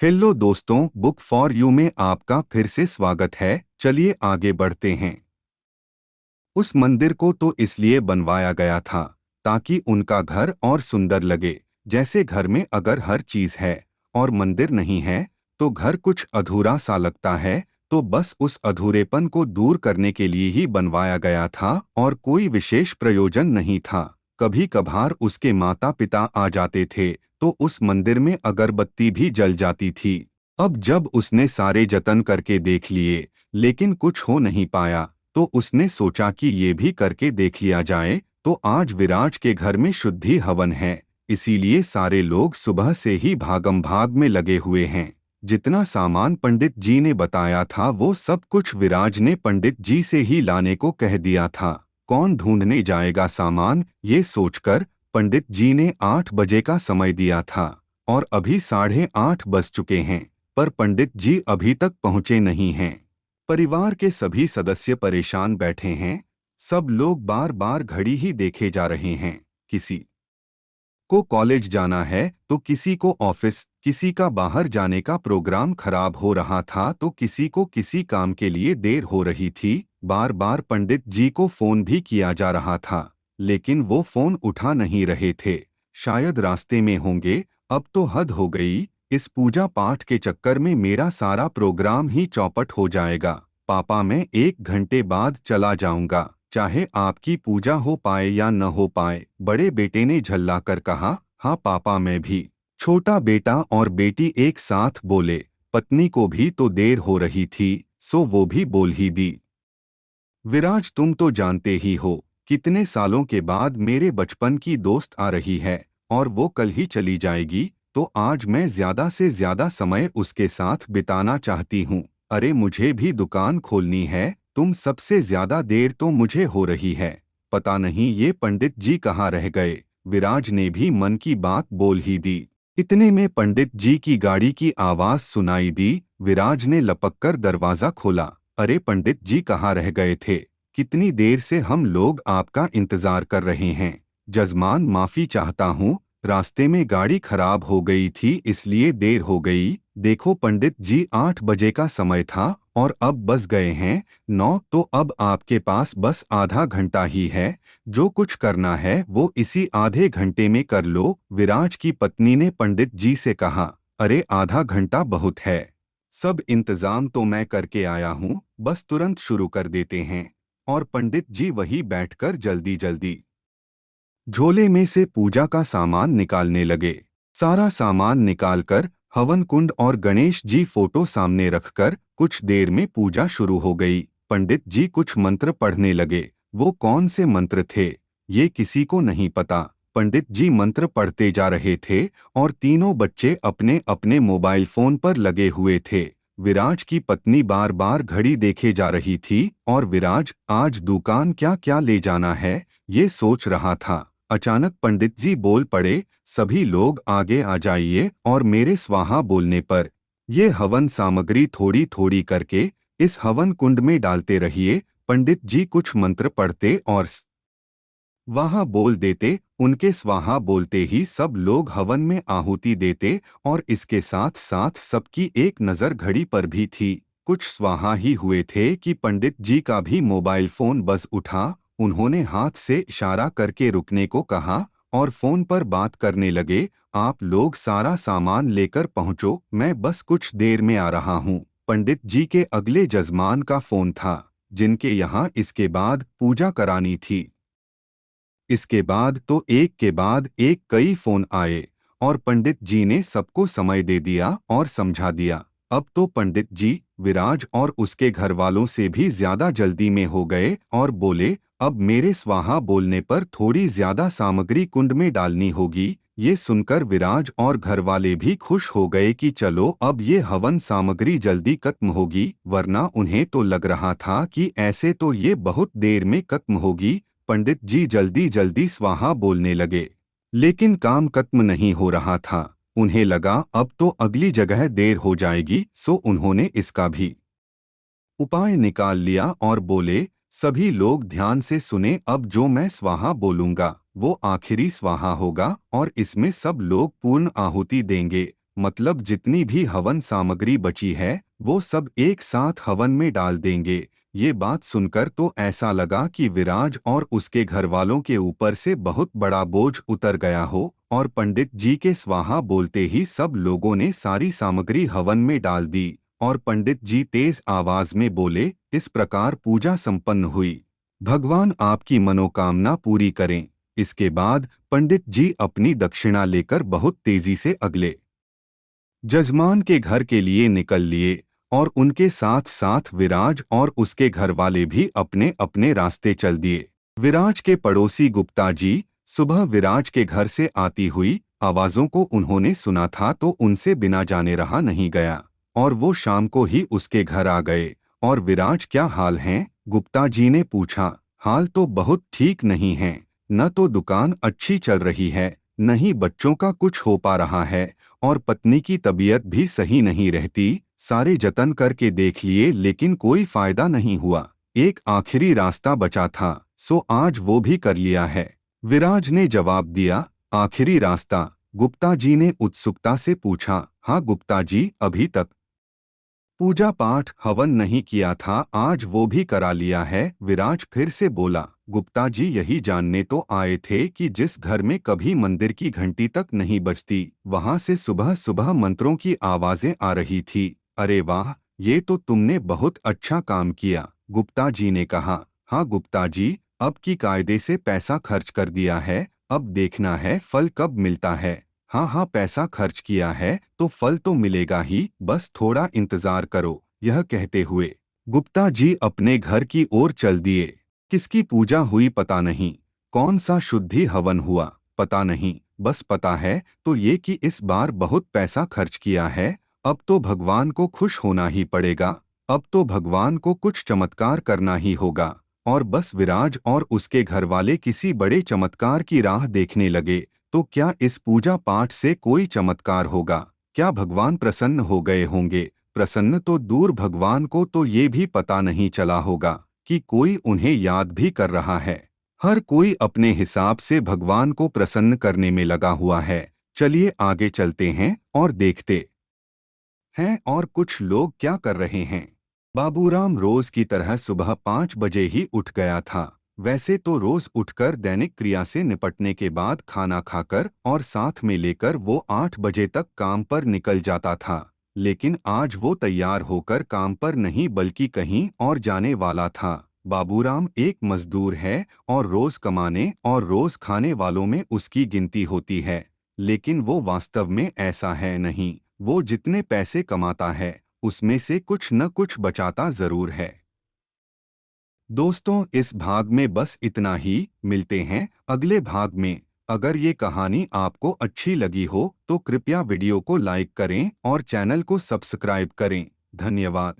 Hello दोस्तों, book for you में आपका फिर से स्वागत है। चलिए आगे बढ़ते हैं। उस मंदिर को तो इसलिए बनवाया गया था ताकि उनका घर और सुंदर लगे। जैसे घर में अगर हर चीज है और मंदिर नहीं है तो घर कुछ अधूरा सा लगता है। तो बस उस अधूरेपन को दूर करने के लिए ही बनवाया गया था और कोई विशेष प्रयोजन नहीं था। कभी कभार उसके माता पिता आ जाते थे तो उस मंदिर में अगरबत्ती भी जल जाती थी। अब जब उसने सारे जतन करके देख लिए लेकिन कुछ हो नहीं पाया तो उसने सोचा कि ये भी करके देख लिया जाए। तो आज विराज के घर में शुद्धि हवन है, इसीलिए सारे लोग सुबह से ही भागम भाग में लगे हुए हैं। जितना सामान पंडित जी ने बताया था वो सब कुछ विराज ने पंडित जी से ही लाने को कह दिया था। कौन ढूंढने जाएगा सामान, ये सोचकर पंडित जी ने 8 बजे का समय दिया था और अभी 8:30 बज चुके हैं, पर पंडित जी अभी तक पहुंचे नहीं हैं। परिवार के सभी सदस्य परेशान बैठे हैं। सब लोग बार बार घड़ी ही देखे जा रहे हैं। किसी को कॉलेज जाना है तो किसी को ऑफिस, किसी का बाहर जाने का प्रोग्राम खराब हो रहा था तो किसी को किसी काम के लिए देर हो रही थी। बार बार पंडित जी को फोन भी किया जा रहा था लेकिन वो फोन उठा नहीं रहे थे। शायद रास्ते में होंगे। अब तो हद हो गई, इस पूजा पाठ के चक्कर में मेरा सारा प्रोग्राम ही चौपट हो जाएगा। पापा, मैं 1 घंटे बाद चला जाऊंगा, चाहे आपकी पूजा हो पाए या न हो पाए, बड़े बेटे ने झल्लाकर कहा। हाँ पापा, मैं भी। छोटा बेटा और बेटी एक साथ बोले। पत्नी को भी तो देर हो रही थी सो वो भी बोल ही दी। विराज, तुम तो जानते ही हो कितने सालों के बाद मेरे बचपन की दोस्त आ रही है और वो कल ही चली जाएगी। तो आज मैं ज्यादा से ज्यादा समय उसके साथ बिताना चाहती हूँ। अरे मुझे भी दुकान खोलनी है, तुम सबसे ज्यादा देर तो मुझे हो रही है। पता नहीं ये पंडित जी कहाँ रह गए। विराज ने भी मन की बात बोल ही दी। इतने में पंडित जी की गाड़ी की आवाज सुनाई दी। विराज ने लपककर दरवाजा खोला। अरे पंडित जी कहाँ रह गए थे? कितनी देर से हम लोग आपका इंतजार कर रहे हैं। जजमान, माफी चाहता हूँ, रास्ते में गाड़ी खराब हो गई थी इसलिए देर हो गई। देखो पंडित जी, 8 बजे का समय था और अब बज गए हैं 9। तो अब आपके पास बस आधा घंटा ही है। जो कुछ करना है वो इसी आधे घंटे में कर लो। विराज की पत्नी ने पंडित जी से कहा। अरे आधा घंटा बहुत है, सब इंतजाम तो मैं करके आया हूँ, बस तुरंत शुरू कर देते हैं। और पंडित जी वही बैठकर जल्दी जल्दी झोले में से पूजा का सामान निकालने लगे। सारा सामान निकालकर हवन कुंड और गणेश जी फोटो सामने रखकर कुछ देर में पूजा शुरू हो गई। पंडित जी कुछ मंत्र पढ़ने लगे। वो कौन से मंत्र थे ये किसी को नहीं पता। पंडित जी मंत्र पढ़ते जा रहे थे और तीनों बच्चे अपने अपने मोबाइल फोन पर लगे हुए थे। विराज की पत्नी बार बार घड़ी देखे जा रही थी और विराज आज दुकान क्या क्या ले जाना है ये सोच रहा था। अचानक पंडित जी बोल पड़े। सभी लोग आगे आ जाइए और मेरे स्वाहा बोलने पर ये हवन सामग्री थोड़ी थोड़ी करके इस हवन कुंड में डालते रहिए। पंडित जी कुछ मंत्र पढ़ते और स्वाहा बोल देते। उनके स्वाहा बोलते ही सब लोग हवन में आहुति देते और इसके साथ साथ सबकी एक नज़र घड़ी पर भी थी। कुछ स्वाहा ही हुए थे कि पंडित जी का भी मोबाइल फोन बज उठा। उन्होंने हाथ से इशारा करके रुकने को कहा और फोन पर बात करने लगे। आप लोग सारा सामान लेकर पहुंचो, मैं बस कुछ देर में आ रहा हूं। पंडित जी के अगले जजमान का फोन था जिनके यहाँ इसके बाद पूजा करानी थी। इसके बाद तो एक के बाद एक कई फोन आए और पंडित जी ने सबको समय दे दिया और समझा दिया। अब तो पंडित जी विराज और उसके घर वालों से भी ज्यादा जल्दी में हो गए और बोले, अब मेरे स्वाहा बोलने पर थोड़ी ज्यादा सामग्री कुंड में डालनी होगी। ये सुनकर विराज और घर वाले भी खुश हो गए कि चलो अब ये हवन सामग्री जल्दी खत्म होगी, वरना उन्हें तो लग रहा था कि ऐसे तो ये बहुत देर में खत्म होगी। पंडित जी जल्दी जल्दी स्वाहा बोलने लगे लेकिन काम खत्म नहीं हो रहा था। उन्हें लगा अब तो अगली जगह देर हो जाएगी, सो उन्होंने इसका भी उपाय निकाल लिया और बोले, सभी लोग ध्यान से सुने, अब जो मैं स्वाहा बोलूंगा वो आखिरी स्वाहा होगा और इसमें सब लोग पूर्ण आहुति देंगे। मतलब जितनी भी हवन सामग्री बची है वो सब एक साथ हवन में डाल देंगे। ये बात सुनकर तो ऐसा लगा कि विराज और उसके घर वालों के ऊपर से बहुत बड़ा बोझ उतर गया हो, और पंडित जी के स्वाहा बोलते ही सब लोगों ने सारी सामग्री हवन में डाल दी और पंडित जी तेज आवाज में बोले, इस प्रकार पूजा संपन्न हुई। भगवान आपकी मनोकामना पूरी करें। इसके बाद पंडित जी अपनी दक्षिणा लेकर बहुत तेजी से अगले जजमान के घर के लिए निकल लिए और उनके साथ साथ विराज और उसके घर वाले भी अपने अपने रास्ते चल दिए। विराज के पड़ोसी गुप्ता जी सुबह विराज के घर से आती हुई आवाजों को उन्होंने सुना था तो उनसे बिना जाने रहा नहीं गया, और वो शाम को ही उसके घर आ गए। और विराज, क्या हाल है? गुप्ता जी ने पूछा। हाल तो बहुत ठीक नहीं है, न तो दुकान अच्छी चल रही है, न ही बच्चों का कुछ हो पा रहा है, और पत्नी की तबीयत भी सही नहीं रहती। सारे जतन करके देख लिए लेकिन कोई फायदा नहीं हुआ। एक आखिरी रास्ता बचा था, सो आज वो भी कर लिया है। विराज ने जवाब दिया। आखिरी रास्ता? गुप्ता जी ने उत्सुकता से पूछा। हाँ गुप्ता जी, अभी तक पूजा पाठ हवन नहीं किया था, आज वो भी करा लिया है। विराज फिर से बोला। गुप्ता जी यही जानने तो आए थे कि जिस घर में कभी मंदिर की घंटी तक नहीं बजती, वहां से सुबह सुबह मंत्रों की आवाजें आ रही थी। अरे वाह, ये तो तुमने बहुत अच्छा काम किया, गुप्ता जी ने कहा। हाँ गुप्ता जी, अब की कायदे से पैसा खर्च कर दिया है, अब देखना है फल कब मिलता है। हाँ हाँ, पैसा खर्च किया है तो फल तो मिलेगा ही, बस थोड़ा इंतजार करो। यह कहते हुए गुप्ता जी अपने घर की ओर चल दिए। किसकी पूजा हुई पता नहीं, कौन सा शुद्धि हवन हुआ पता नहीं, बस पता है तो ये कि इस बार बहुत पैसा खर्च किया है। अब तो भगवान को खुश होना ही पड़ेगा, अब तो भगवान को कुछ चमत्कार करना ही होगा। और बस विराज और उसके घरवाले किसी बड़े चमत्कार की राह देखने लगे। तो क्या इस पूजा पाठ से कोई चमत्कार होगा? क्या भगवान प्रसन्न हो गए होंगे? प्रसन्न तो दूर, भगवान को तो ये भी पता नहीं चला होगा कि कोई उन्हें याद भी कर रहा है। हर कोई अपने हिसाब से भगवान को प्रसन्न करने में लगा हुआ है। चलिए आगे चलते हैं और देखते हैं और कुछ लोग क्या कर रहे हैं। बाबूराम रोज की तरह सुबह 5 बजे ही उठ गया था। वैसे तो रोज उठकर दैनिक क्रिया से निपटने के बाद खाना खाकर और साथ में लेकर वो 8 बजे तक काम पर निकल जाता था। लेकिन आज वो तैयार होकर काम पर नहीं बल्कि कहीं और जाने वाला था। बाबूराम एक मजदूर है और रोज कमाने और रोज खाने वालों में उसकी गिनती होती है, लेकिन वो वास्तव में ऐसा है नहीं। वो जितने पैसे कमाता है उसमें से कुछ न कुछ बचाता जरूर है। दोस्तों, इस भाग में बस इतना ही। मिलते हैं अगले भाग में। अगर ये कहानी आपको अच्छी लगी हो तो कृपया वीडियो को लाइक करें और चैनल को सब्सक्राइब करें। धन्यवाद।